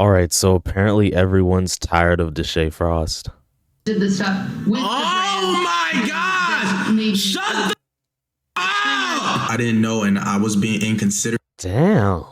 All right, so apparently everyone's tired of Deshae Frost. Did the stuff with oh my gosh! Shut the up! I didn't know, and I was being inconsiderate. Damn.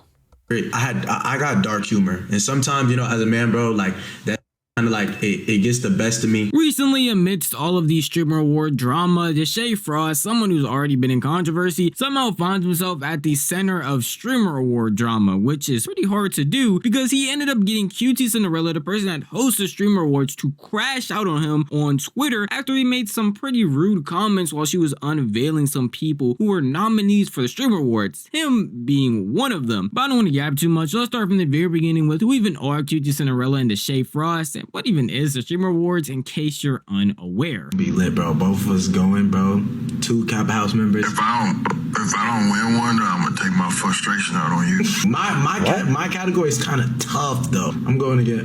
I got dark humor, and sometimes, you know, as a man, bro, like that kind of like it gets the best of me. Recently, amidst all of the streamer award drama, Deshae Frost, someone who's already been in controversy, somehow finds himself at the center of streamer award drama, which is pretty hard to do because he ended up getting QT Cinderella, the person that hosts the streamer awards, to crash out on him on Twitter after he made some pretty rude comments while she was unveiling some people who were nominees for the streamer awards, him being one of them. But I don't want to yap too much, so let's start from the very beginning with who even are QT Cinderella and Deshae Frost, and what even is the streamer awards in case you're unaware. Be lit, bro. Both of us going, bro. 2 Cap House members. If I don't win one, I'm gonna take my frustration out on you. My category is kind of tough though. I'm going against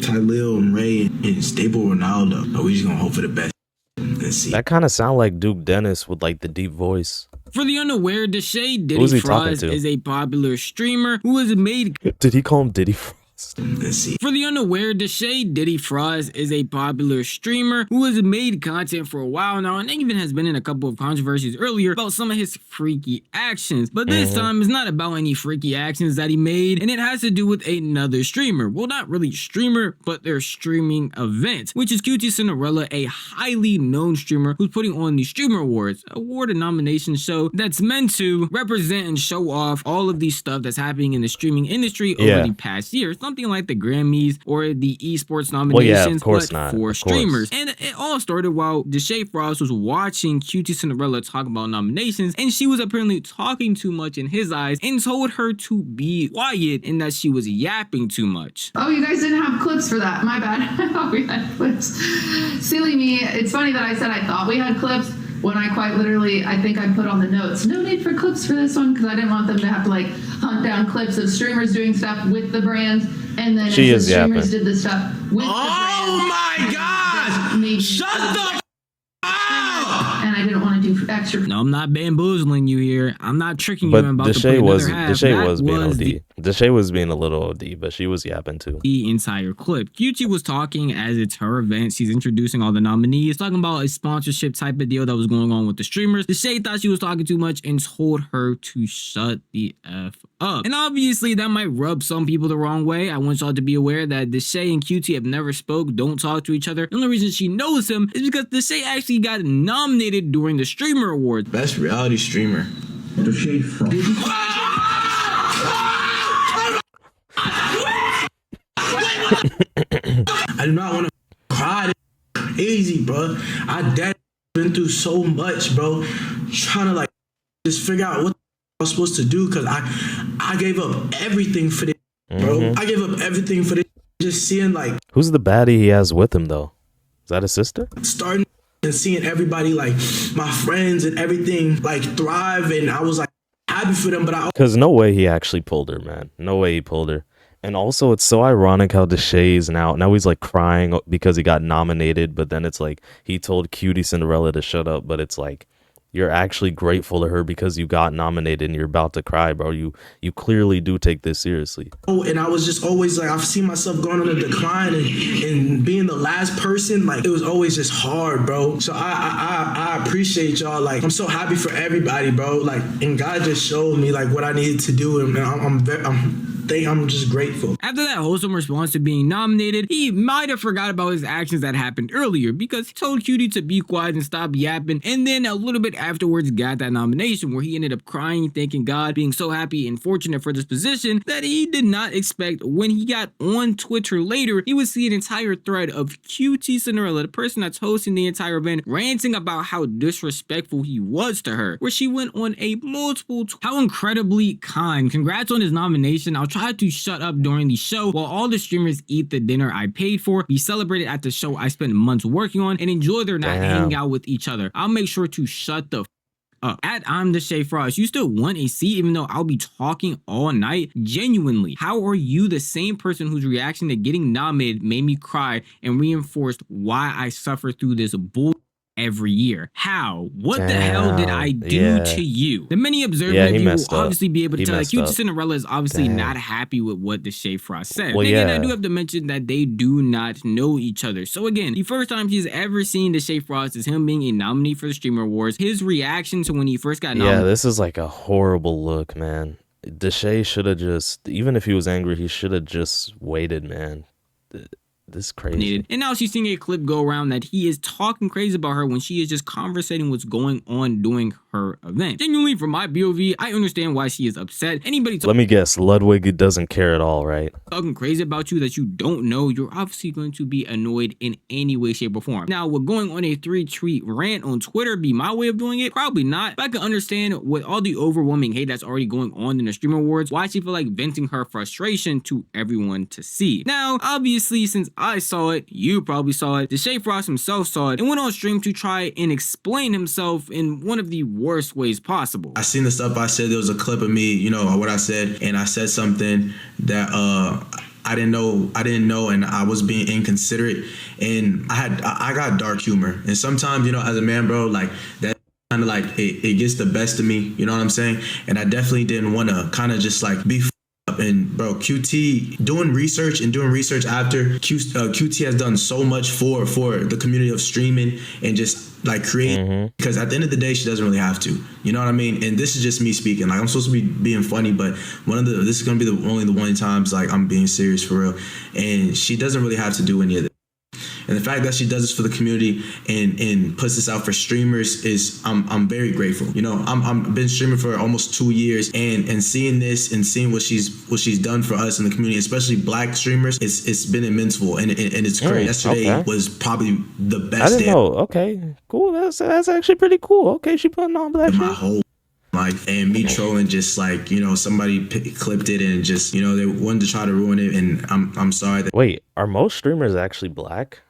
Khalil and Ray and Staple Ronaldo. But we just gonna hope for the best. Let's see. That kind of sound like Duke Dennis with like the deep voice. For the unaware, Deshae Diddy Frost is a popular streamer who has made... Did he call him Diddy Frost? Let's see. For the unaware, Deshae Diddy Frost is a popular streamer who has made content for a while now and even has been in a couple of controversies earlier about some of his freaky actions. But this time it's not about any freaky actions that he made, and it has to do with another streamer. Well, not really streamer, but their streaming event, which is QT Cinderella, a highly known streamer who's putting on the Streamer Awards, award and nomination show that's meant to represent and show off all of the stuff that's happening in the streaming industry over the past year. Something like the Grammys or the esports nominations, but for streamers. And it all started while Deshae Frost was watching QT Cinderella talk about nominations, and she was apparently talking too much in his eyes and told her to be quiet and that she was yapping too much. Oh, you guys didn't have clips for that. My bad. I thought we had clips. Silly me. It's funny that I said I thought we had clips when I quite literally, I think I put on the notes, no need for clips for this one, because I didn't want them to have to like hunt down clips of streamers doing stuff with the brand, and then the streamers did the stuff with the brand. Oh my gosh! Shut the up! And I didn't want to do extra. No, I'm not bamboozling you here. I'm not tricking you about Deshae the was half. Deshae was being OD. Deshae was being a little OD, but she was yapping too. The entire clip. QT was talking as it's her event. She's introducing all the nominees, talking about a sponsorship type of deal that was going on with the streamers. Deshae thought she was talking too much and told her to shut the F up. And obviously that might rub some people the wrong way. I want y'all to be aware that Deshae and QT have never spoke, don't talk to each other. The only reason she knows him is because Deshae actually got nominated during the Streamer Awards. Best reality streamer. Deshae Frost. I do not want to cry. Crazy, bro. I been through so much, bro. Trying to like just figure out what I was supposed to do, because I gave up everything for this, bro. I gave up everything for this. Just seeing like, who's the baddie he has with him though? Is that his sister? Starting and seeing everybody, like my friends and everything, like thrive, and I was like happy for them. But because no way he actually pulled her, man. No way he pulled her. And also, it's so ironic how Deshae is now he's like crying because he got nominated, but then it's like he told QT Cinderella to shut up, but it's like you're actually grateful to her because you got nominated and you're about to cry, bro. You clearly do take this seriously. Oh, and I was just always like, I've seen myself going on a decline and being the last person. Like, it was always just hard, bro. So I appreciate y'all. Like, I'm so happy for everybody, bro. Like, and God just showed me like what I needed to do, and I'm just grateful. After that wholesome response to being nominated, he might have forgot about his actions that happened earlier because he told QT to be quiet and stop yapping, and then a little bit afterwards got that nomination where he ended up crying, thanking God, being so happy and fortunate for this position that he did not expect. When he got on Twitter later, he would see an entire thread of QT Cinderella, the person that's hosting the entire event, ranting about how disrespectful he was to her, where she went on a how incredibly kind. Congrats on his nomination. I'll try to shut up during the show while all the streamers eat the dinner I paid for, be celebrated at the show I spent months working on, and enjoy their night hanging out with each other. I'll make sure to shut the up. At I'm Deshae Frost, you still want a seat even though I'll be talking all night? Genuinely, how are you the same person whose reaction to getting nominated made me cry and reinforced why I suffer through this bull every year. How? What the hell did I Damn. do Yeah. to you? The many observant Yeah, of he you will messed up. obviously be able to He tell that messed Cutie up. Cinderella is obviously Dang. not happy with what Deshae Frost said. Well, And again, I do yeah. have to mention that they do not know each other. So again, the first time he's ever seen Deshae Frost is him being a nominee for the Streamer Awards. His reaction to when he first got Yeah, nominated. this is like a horrible look, man. Deshae should have just, even if he was angry, he should have just waited, man. This is crazy. And now she's seeing a clip go around that he is talking crazy about her when she is just conversating what's going on during her event. Genuinely, from my POV, I understand why she is upset. Anybody Let me guess, Ludwig doesn't care at all, right? talking crazy about you that you don't know, you're obviously going to be annoyed in any way, shape, or form. Now, would going on a 3-tweet rant on Twitter be my way of doing it? Probably not. But I can understand with all the overwhelming hate that's already going on in the Streamer Awards, why she feel like venting her frustration to everyone to see. Now, obviously, since I saw it, you probably saw it, Deshae Frost himself saw it, and went on stream to try and explain himself in one of the worst ways possible. I seen the stuff I said. There was a clip of me, you know, what I said, and I said something that I didn't know, and I was being inconsiderate, and I got dark humor, and sometimes, you know, as a man, bro, like that kind of like it gets the best of me, you know what I'm saying? And I definitely didn't want to kind of just like be up. And bro, QT doing research after QT has done so much for the community of streaming and just like create, because at the end of the day she doesn't really have to, you know what I mean? And this is just me speaking, like I'm supposed to be being funny, but this is gonna be only the one times like I'm being serious for real, and she doesn't really have to do any of this. And the fact that she does this for the community and puts this out for streamers is I'm very grateful. You know, I'm been streaming for almost 2 years, and seeing this and seeing what she's done for us in the community, especially Black streamers, it's been immense, and it's great. Yesterday was probably the best I didn't day know. Okay, cool. That's actually pretty cool. Okay, she putting on Black of my shit. whole life, and me trolling just like, you know, somebody clipped it and just, you know, they wanted to try to ruin it, and I'm sorry that. Wait, are most streamers actually Black?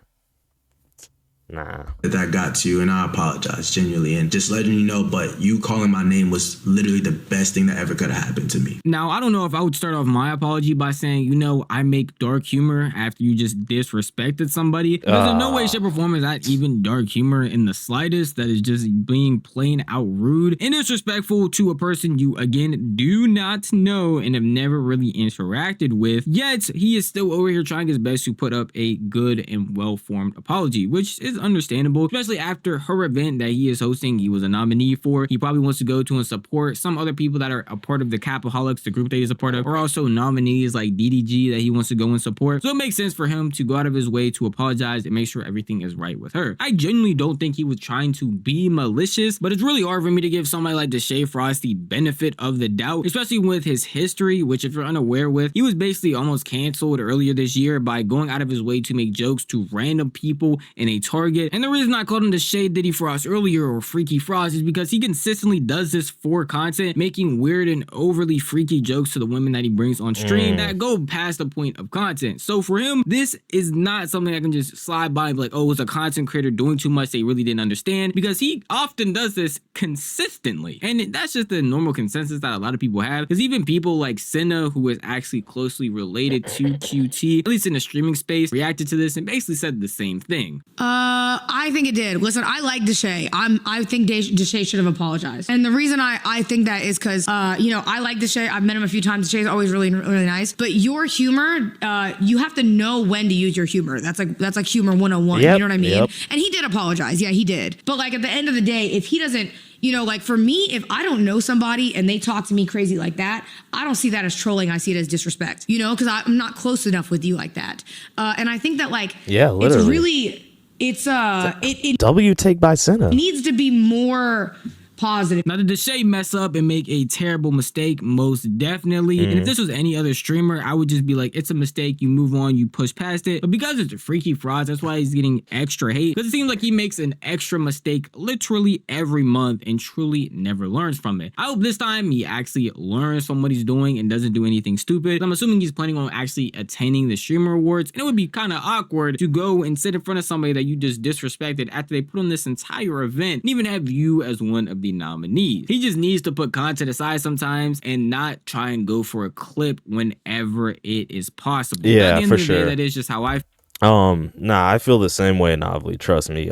Nah. That got to you, and I apologize genuinely, and just letting you know, but you calling my name was literally the best thing that ever could have happened to me. Now, I don't know if I would start off my apology by saying, you know, I make dark humor after you just disrespected somebody. Because in no way, shape, or form is that even dark humor in the slightest. That is just being plain out rude and disrespectful to a person you, again, do not know and have never really interacted with. Yet, he is still over here trying his best to put up a good and well-formed apology, which is understandable, especially after her event that he is hosting, he was a nominee for. He probably wants to go to and support some other people that are a part of the Capaholics, the group that he's a part of, or also nominees like DDG that he wants to go and support. So it makes sense for him to go out of his way to apologize and make sure everything is right with her. I genuinely don't think he was trying to be malicious, but it's really hard for me to give somebody like Deshae Frost the benefit of the doubt, especially with his history, which if you're unaware with, he was basically almost canceled earlier this year by going out of his way to make jokes to random people in a Target. And the reason I called him Deshae Diddy Frost earlier, or Freaky Frost, is because he consistently does this for content, making weird and overly freaky jokes to the women that he brings on stream that go past the point of content. So for him, this is not something I can just slide by and be like, oh, it's a content creator doing too much they really didn't understand, because he often does this consistently. And that's just the normal consensus that a lot of people have, because even people like Cinna, who is actually closely related to QT, at least in the streaming space, reacted to this and basically said the same thing. I think it did. Listen, I like Deshae. I think Deshae should have apologized. And the reason I think that is because, you know, I like Deshae. I've met him a few times. Deshae's always really, really nice. But your humor, you have to know when to use your humor. That's like humor 101. Yep, you know what I mean? yep. And he did apologize. Yeah, he did. But like at the end of the day, if he doesn't, you know, like for me, if I don't know somebody and they talk to me crazy like that, I don't see that as trolling. I see it as disrespect, you know, because I'm not close enough with you like that. And I think that like, Yeah, literally. it's really, it W take by Cinna. needs to be more positive. Now, did Deshae mess up and make a terrible mistake? Most definitely. And if this was any other streamer, I would just be like, it's a mistake, you move on, you push past it. But because it's a Freaky Frost, that's why he's getting extra hate. Because it seems like he makes an extra mistake literally every month and truly never learns from it. I hope this time he actually learns from what he's doing and doesn't do anything stupid. I'm assuming he's planning on actually attaining the Streamer Awards, and it would be kind of awkward to go and sit in front of somebody that you just disrespected after they put on this entire event and even have you as one of the nominees. He just needs to put content aside sometimes and not try and go for a clip whenever it is possible. Yeah, At the end for of the day, sure. that is just how I Nah, I feel the same way, Novely. Trust me.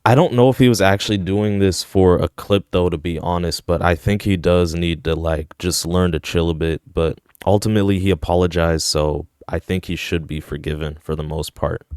I don't know if he was actually doing this for a clip though, to be honest, but I think he does need to like just learn to chill a bit. But ultimately he apologized, so I think he should be forgiven for the most part.